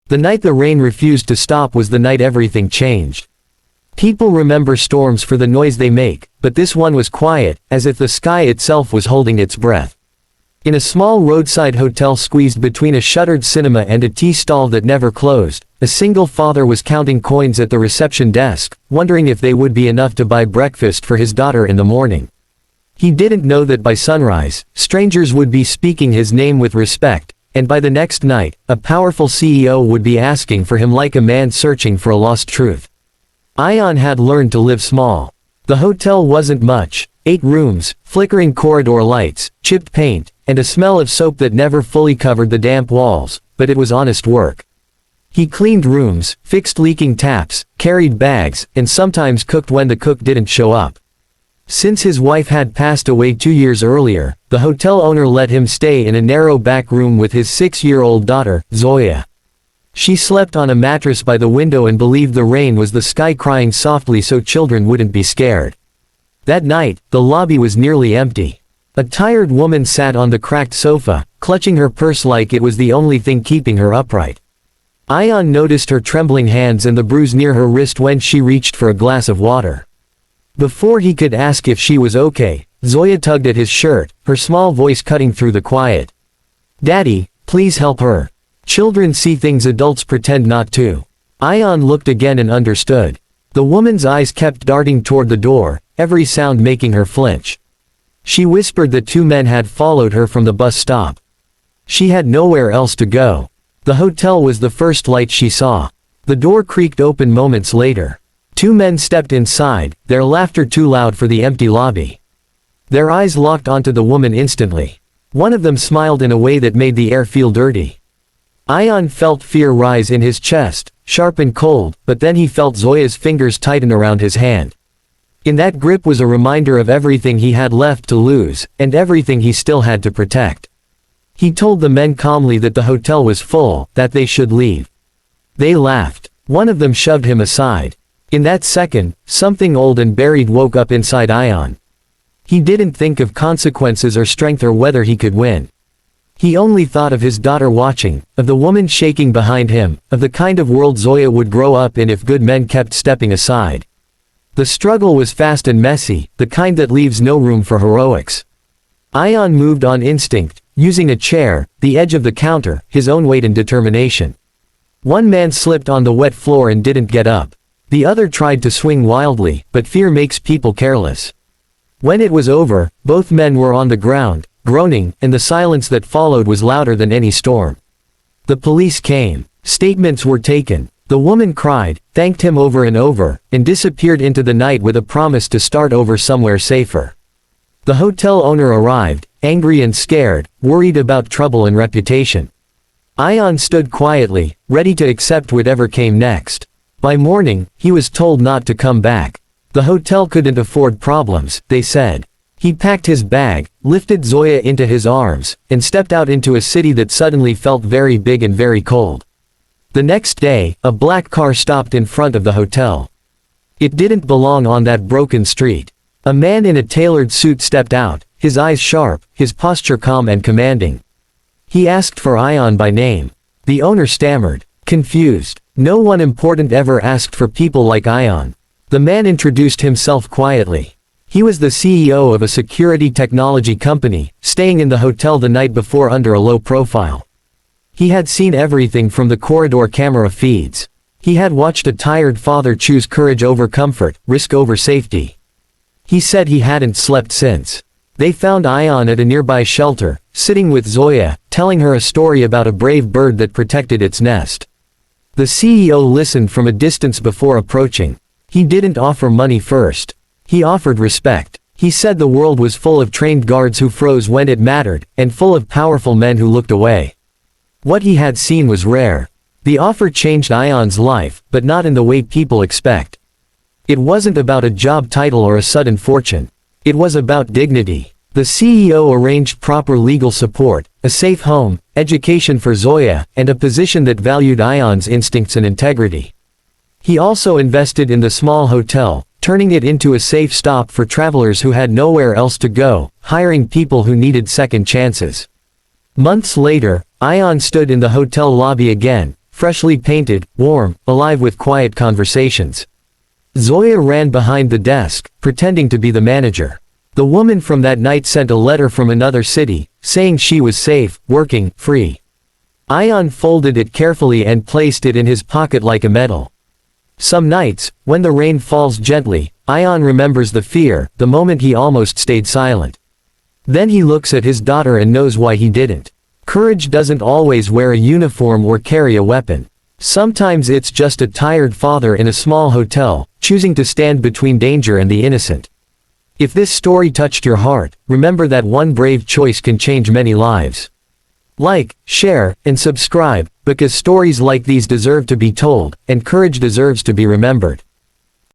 The night the rain refused to stop was the night everything changed. People remember storms for the noise they make, but this one was quiet, as if the sky itself was holding its breath. In a small roadside hotel squeezed between a shuttered cinema and a tea stall that never closed, a single father was counting coins at the reception desk, wondering if they would be enough to buy breakfast for his daughter in the morning. He didn't know that by sunrise, strangers would be speaking his name with respect, and by the next night, a powerful CEO would be asking for him like a man searching for a lost truth. Ion had learned to live small. The hotel wasn't much: 8 rooms, flickering corridor lights, chipped paint, and a smell of soap that never fully covered the damp walls, but it was honest work. He cleaned rooms, fixed leaking taps, carried bags, and sometimes cooked when the cook didn't show up. Since his wife had passed away 2 years earlier, the hotel owner let him stay in a narrow back room with his 6-year-old daughter, Zoya. She slept on a mattress by the window and believed the rain was the sky crying softly so children wouldn't be scared. That night, the lobby was nearly empty. A tired woman sat on the cracked sofa, clutching her purse like it was the only thing keeping her upright. Ion noticed her trembling hands and the bruise near her wrist when she reached for a glass of water. Before he could ask if she was okay, Zoya tugged at his shirt, her small voice cutting through the quiet. "Daddy, please help her. Children see things adults pretend not to." Ion looked again and understood. The woman's eyes kept darting toward the door, every sound making her flinch. She whispered that 2 men had followed her from the bus stop. She had nowhere else to go. The hotel was the first light she saw. The door creaked open moments later. 2 men stepped inside, their laughter too loud for the empty lobby. Their eyes locked onto the woman instantly. One of them smiled in a way that made the air feel dirty. Ion felt fear rise in his chest, sharp and cold, but then he felt Zoya's fingers tighten around his hand. In that grip was a reminder of everything he had left to lose, and everything he still had to protect. He told the men calmly that the hotel was full, that they should leave. They laughed. One of them shoved him aside. In that second, something old and buried woke up inside Ion. He didn't think of consequences or strength or whether he could win. He only thought of his daughter watching, of the woman shaking behind him, of the kind of world Zoya would grow up in if good men kept stepping aside. The struggle was fast and messy, the kind that leaves no room for heroics. Ion moved on instinct, using a chair, the edge of the counter, his own weight and determination. One man slipped on the wet floor and didn't get up. The other tried to swing wildly, but fear makes people careless. When it was over, both men were on the ground, groaning, and the silence that followed was louder than any storm. The police came. Statements were taken. The woman cried, thanked him over and over, and disappeared into the night with a promise to start over somewhere safer. The hotel owner arrived, angry and scared, worried about trouble and reputation. Ion stood quietly, ready to accept whatever came next. By morning, he was told not to come back. The hotel couldn't afford problems, they said. He packed his bag, lifted Zoya into his arms, and stepped out into a city that suddenly felt very big and very cold. The next day, a black car stopped in front of the hotel. It didn't belong on that broken street. A man in a tailored suit stepped out, his eyes sharp, his posture calm and commanding. He asked for Ion by name. The owner stammered, confused. No one important ever asked for people like Ion. The man introduced himself quietly. He was the CEO of a security technology company, staying in the hotel the night before under a low profile. He had seen everything from the corridor camera feeds. He had watched a tired father choose courage over comfort, risk over safety. He said he hadn't slept since. They found Ion at a nearby shelter, sitting with Zoya, telling her a story about a brave bird that protected its nest. The CEO listened from a distance before approaching. He didn't offer money first. He offered respect. He said the world was full of trained guards who froze when it mattered, and full of powerful men who looked away. What he had seen was rare. The offer changed Ion's life, but not in the way people expect. It wasn't about a job title or a sudden fortune. It was about dignity. The CEO arranged proper legal support, a safe home, education for Zoya, and a position that valued Ion's instincts and integrity. He also invested in the small hotel, turning it into a safe stop for travelers who had nowhere else to go, hiring people who needed second chances. Months later, Ion stood in the hotel lobby again, freshly painted, warm, alive with quiet conversations. Zoya ran behind the desk, pretending to be the manager. The woman from that night sent a letter from another city, saying she was safe, working, free. Ion folded it carefully and placed it in his pocket like a medal. Some nights, when the rain falls gently, Ion remembers the fear, the moment he almost stayed silent. Then he looks at his daughter and knows why he didn't. Courage doesn't always wear a uniform or carry a weapon. Sometimes it's just a tired father in a small hotel, choosing to stand between danger and the innocent. If this story touched your heart, remember that one brave choice can change many lives. Like, share, and subscribe, because stories like these deserve to be told, and courage deserves to be remembered.